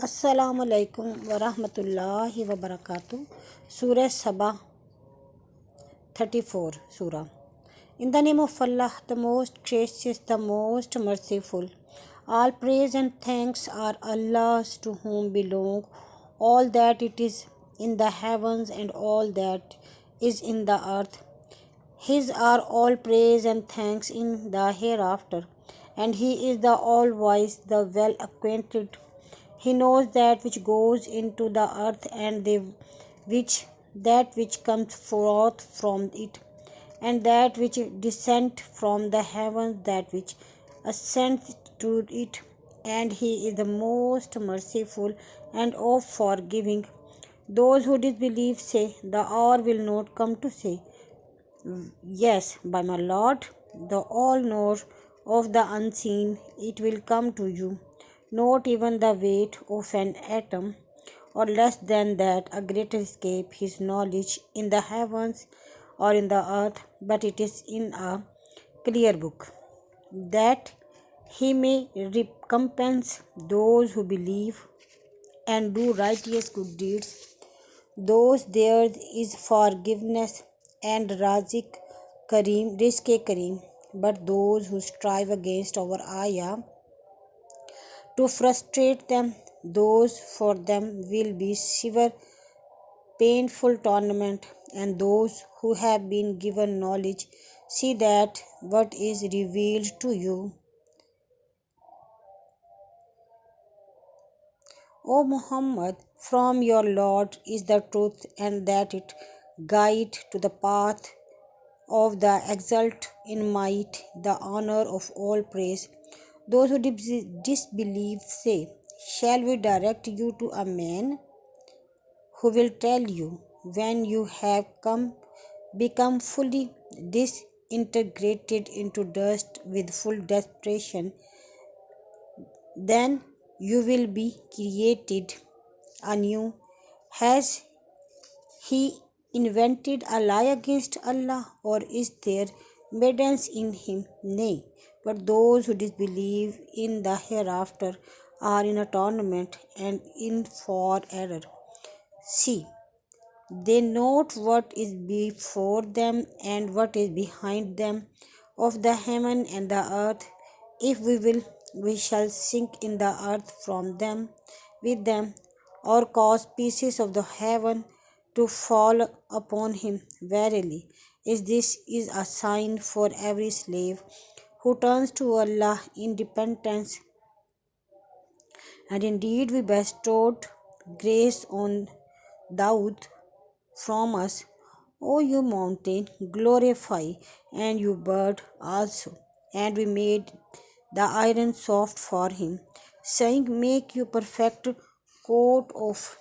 Assalamu alaikum wa rahmatullahi wa barakatuh. Surah Saba 34 Surah. In the name of Allah, the most gracious, the most merciful. All praise and thanks are Allah's, to whom belong all that it is in the heavens and all that is in the earth. His are all praise and thanks in the hereafter, and He is the all-wise, the well-acquainted. He knows that which goes into the earth and which that which comes forth from it, and that which descends from the heavens, that which ascends to it, and He is the most merciful and of forgiving. Those who disbelieve say, the hour will not come to say, yes, by my Lord, the all knower of the unseen, it will come to you. Not even the weight of an atom, or less than that, a greater escape his knowledge in the heavens or in the earth, but it is in a clear book, that he may recompense those who believe and do righteous good deeds. Those there is forgiveness and Rizq-e Kareem. But those who strive against our ayah to frustrate them, those for them will be severe, painful torment. And those who have been given knowledge see that what is revealed to you, O Muhammad, from your Lord is the truth, and that it guide to the path of the exalt in might, the honor of all praise. Those who disbelieve say, shall we direct you to a man who will tell you when you have become fully disintegrated into dust with full desperation, then you will be created anew? Has he invented a lie against Allah, or is there madness in him? Nay, but those who disbelieve in the hereafter are in a torment and in for error. See, they note what is before them and what is behind them of the heaven and the earth. If we will, we shall sink in the earth from them with them, or cause pieces of the heaven to fall upon him. Verily, this is a sign for every slave who turns to Allah in repentance. And indeed we bestowed grace on Daud from us, O you mountain, glorify, and you bird also. And we made the iron soft for him, saying, make you perfect coat of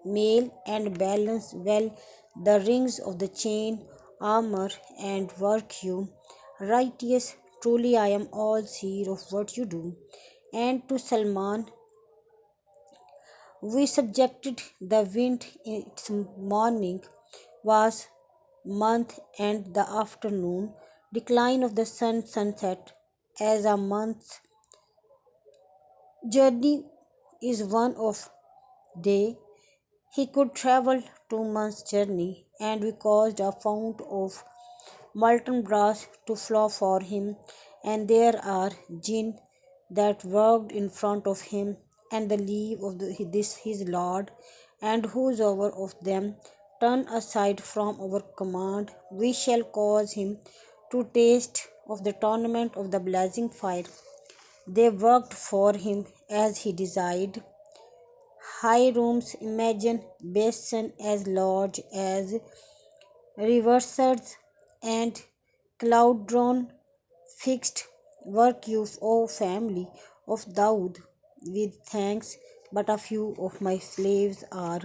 mail, and balance well the rings of the chain armor, and work you righteous. Truly I am all seer of what you do. And to Salman we subjected the wind. Its morning was month, and the afternoon decline of the sunset as a month's journey is one of day. He could travel 2 months' journey, and we caused a fount of molten brass to flow for him, and there are jinn that worked in front of him, and the leave of this his Lord, and whosoever of them turn aside from our command, we shall cause him to taste of the torment of the blazing fire. They worked for him as he desired. High rooms, imagine basin as large as reversers, and cloudron fixed. Work you, O family of Daud, with thanks, but a few of my slaves are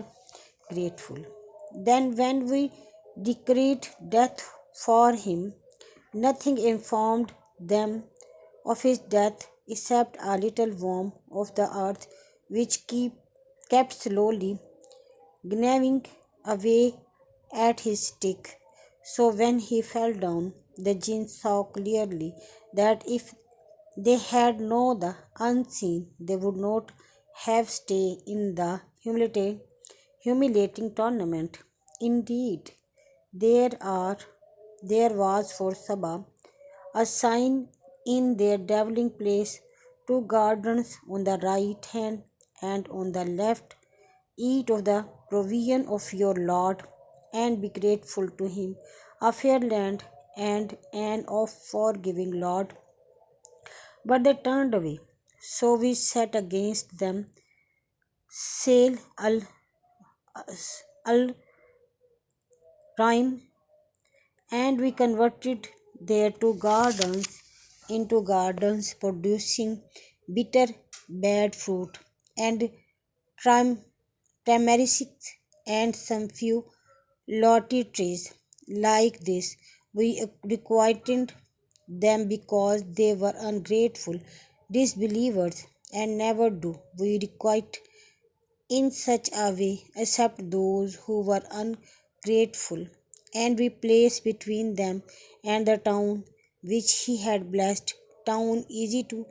grateful. Then when we decreed death for him, nothing informed them of his death except a little worm of the earth, which kept slowly gnawing away at his stick. So when he fell down, the jinn saw clearly that if they had known the unseen, they would not have stay in the humiliating tournament. Indeed, there are there was for Saba a sign in their dwelling place, two gardens on the right hand and on the left. Eat of the provision of your Lord and be grateful to him, a fair land and an of forgiving Lord. But they turned away. So we set against them Sail al Rhyme, and we converted their two gardens into gardens producing bitter bad fruit and tram- tamarisks and some few lotty trees. Like this, we requited them because they were ungrateful disbelievers and never do we requite in such a way except those who were ungrateful, and we placed between them and the town which he had blessed, town easy to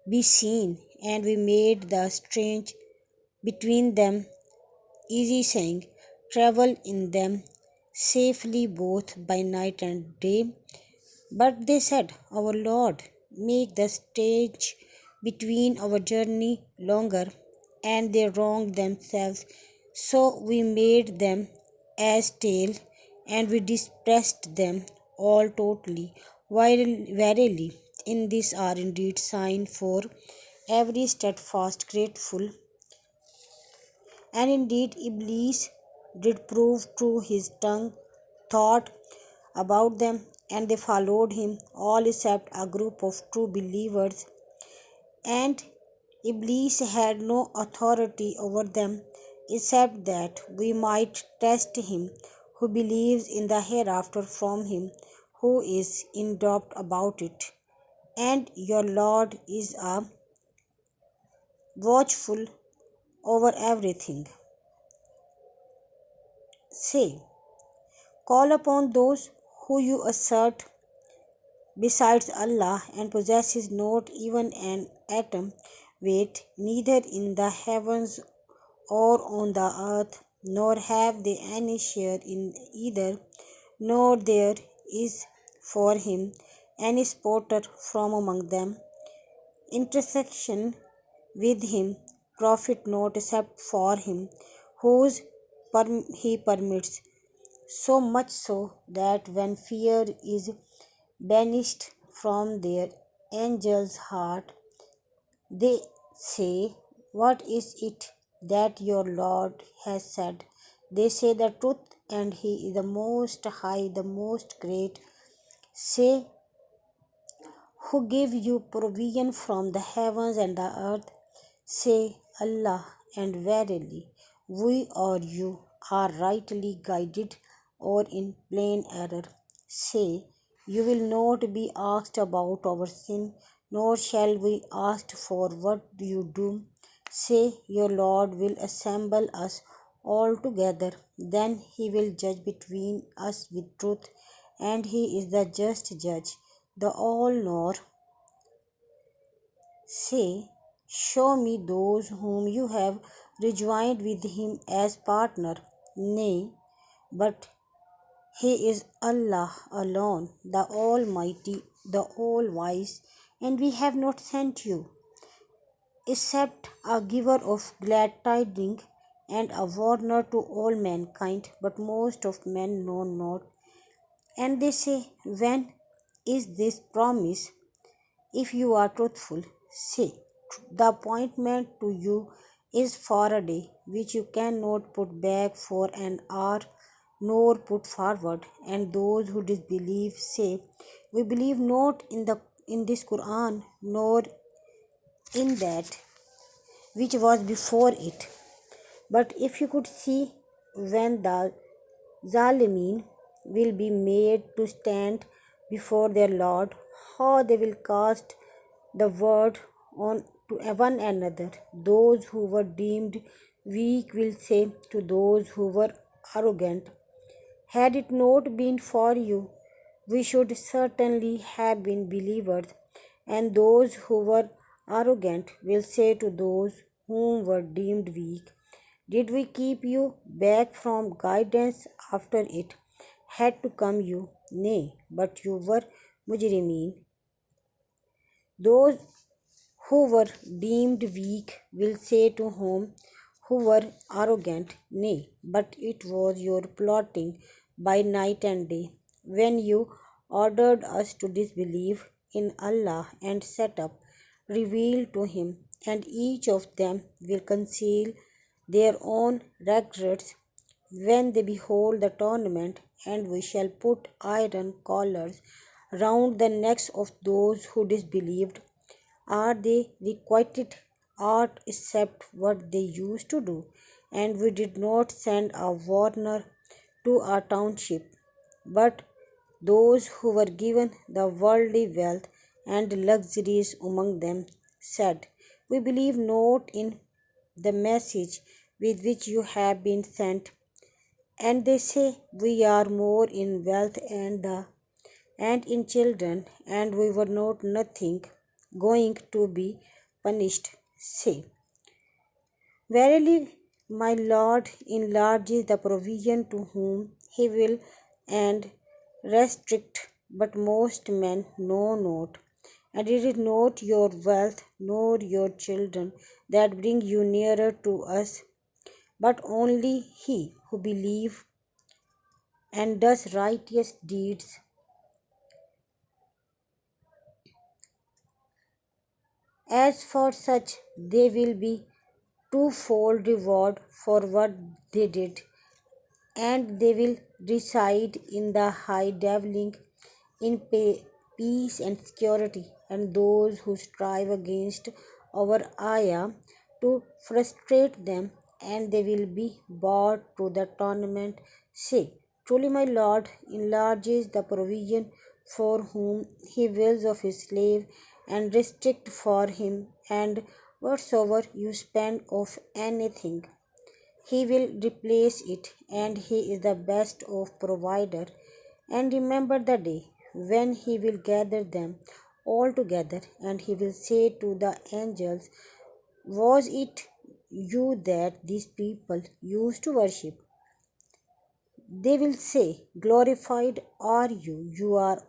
be seen, and we made the strange between them easy, saying, travel in them safely both by night and day. But they said, our Lord, make the stage between our journey longer, and they wronged themselves. So we made them as tail, and we dispersed them all totally. Verily, in this are indeed sign for every steadfast, grateful, and indeed Iblis did prove true his tongue thought about them, and they followed him, all except a group of true believers. And Iblis had no authority over them, except that we might test him who believes in the hereafter from him who is in doubt about it. And your Lord is a watchful over everything. Say, call upon those who you assert besides Allah and possesses not even an atom weight, neither in the heavens or on the earth, nor have they any share in either, nor there is for him any spotter from among them. Intersection with him profit not except for him whose he permits, so much so that when fear is banished from their angel's heart, they say, what is it that your Lord has said? They say the truth, and he is the most high, the most great. Say, who gave you provision from the heavens and the earth? Say, Allah, and verily, we or you are rightly guided or in plain error. Say, you will not be asked about our sin, nor shall we ask for what you do. Say, your Lord will assemble us all together, then he will judge between us with truth, and he is the just judge, the all knower. Say, show me those whom you have rejoined with him as partner. Nay, but he is Allah alone, the Almighty, the All Wise, and we have not sent you except a giver of glad tidings and a warner to all mankind, but most of men know not. And they say, when is this promise? If you are truthful, say, the appointment to you is for a day which you cannot put back for an hour nor put forward. And those who disbelieve say, we believe not in this Quran nor in that which was before it. But if you could see when the Zalimin will be made to stand before their Lord, how they will cast the word on to one another. Those who were deemed weak will say to those who were arrogant, had it not been for you, we should certainly have been believers. And those who were arrogant will say to those whom were deemed weak? Did we keep you back from guidance after it had to come you? Nay, but you were mujrimeen. Those who were deemed weak will say to whom who were arrogant, nay, but it was your plotting by night and day, when you ordered us to disbelieve in Allah and set up, revealed to Him, and each of them will conceal their own regrets when they behold the tournament, and we shall put iron collars round the necks of those who disbelieved. Are they requited aught except what they used to do? And we did not send a warner to our township, but those who were given the worldly wealth and luxuries among them said, we believe not in the message with which you have been sent. And they say, we are more in wealth and in children, and we were not nothing going to be punished. Say, verily, my Lord enlarges the provision to whom he will and restrict, but most men know not. And it is not your wealth nor your children that bring you nearer to us, but only he who believes and does righteous deeds. As for such, they will be twofold reward for what they did, and they will reside in the high dwelling in peace and security. And those who strive against our ayah to frustrate them, and they will be brought to the tournament, say, truly my Lord enlarges the provision for whom he wills of his slave, and restrict for him, and whatsoever you spend of anything he will replace it, and he is the best of provider. And remember the day when he will gather them all together, and he will say to the angels, was it you that these people used to worship? They will say, glorified are you, you are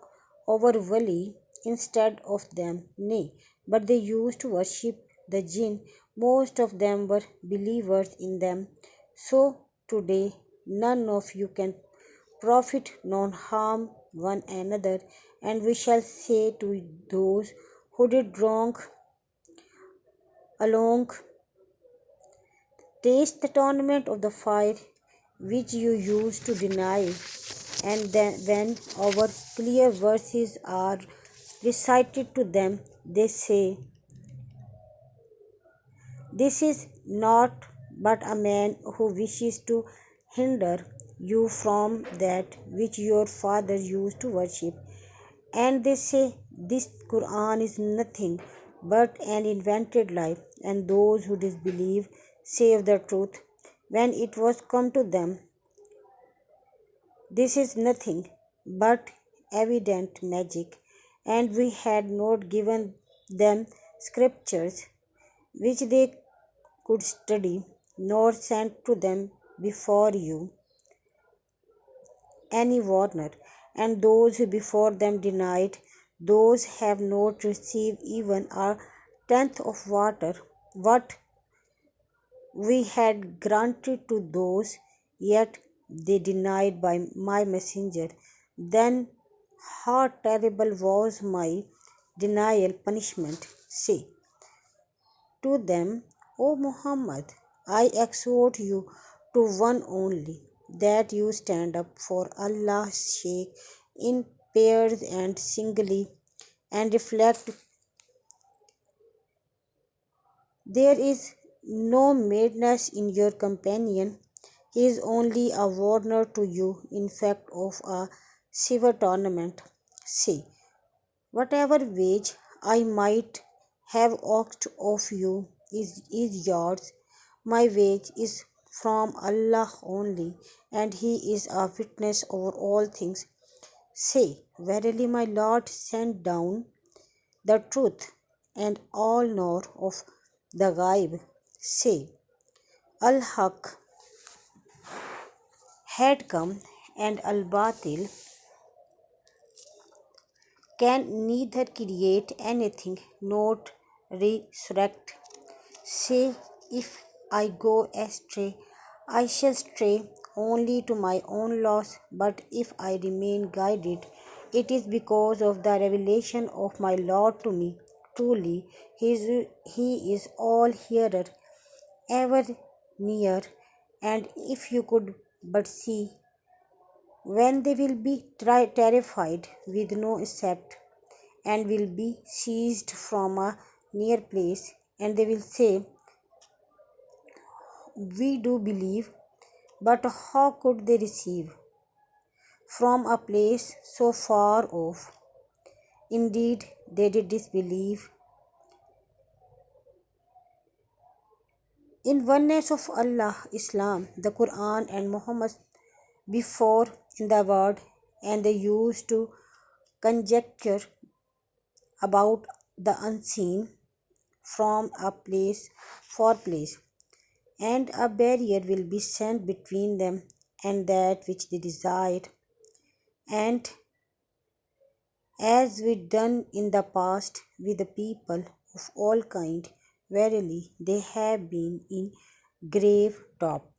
our wali instead of them. Nay, but they used to worship the jinn. Most of them were believers in them. So today none of you can profit nor harm one another. And we shall say to those who did wrong along, taste the torment of the fire which you used to deny. And then, when our clear verses are recited to them, they say, this is not but a man who wishes to hinder you from that which your father used to worship. And they say, this Quran is nothing but an invented lie. And those who disbelieve say of the truth when it was come to them, this is nothing but evident magic. And we had not given them scriptures which they could study, nor sent to them before you any warner. And those who before them denied, those have not received even a tenth of what we had granted to those, yet they denied by my messenger. Then how terrible was my denial punishment. Say to them, O Muhammad, I exhort you to one only, that you stand up for Allah's sake in pairs and singly, and reflect. There is no madness in your companion. He is only a warner to you, in fact, of a civil tournament. Say, whatever wage I might have asked of you is yours. My wage is from Allah only, and He is a witness over all things. Say, verily my Lord sent down the truth and all know of the ghaib. say Al Haq had come and Al Batil can neither create anything nor resurrect. Say, if I go astray, I shall stray only to my own loss, but if I remain guided, it is because of the revelation of my Lord to me. Truly, He is all hearer, ever near, and if you could but see when they will be terrified with no effect and will be seized from a near place, and they will say, we do believe, but how could they receive from a place so far off? Indeed, they did disbelieve in oneness of Allah, Islam, the Quran, and Muhammad before in the world, and they used to conjecture about the unseen from a place for place, and a barrier will be sent between them and that which they desired. And as we done in the past with the people of all kind, verily they have been in grave doubt.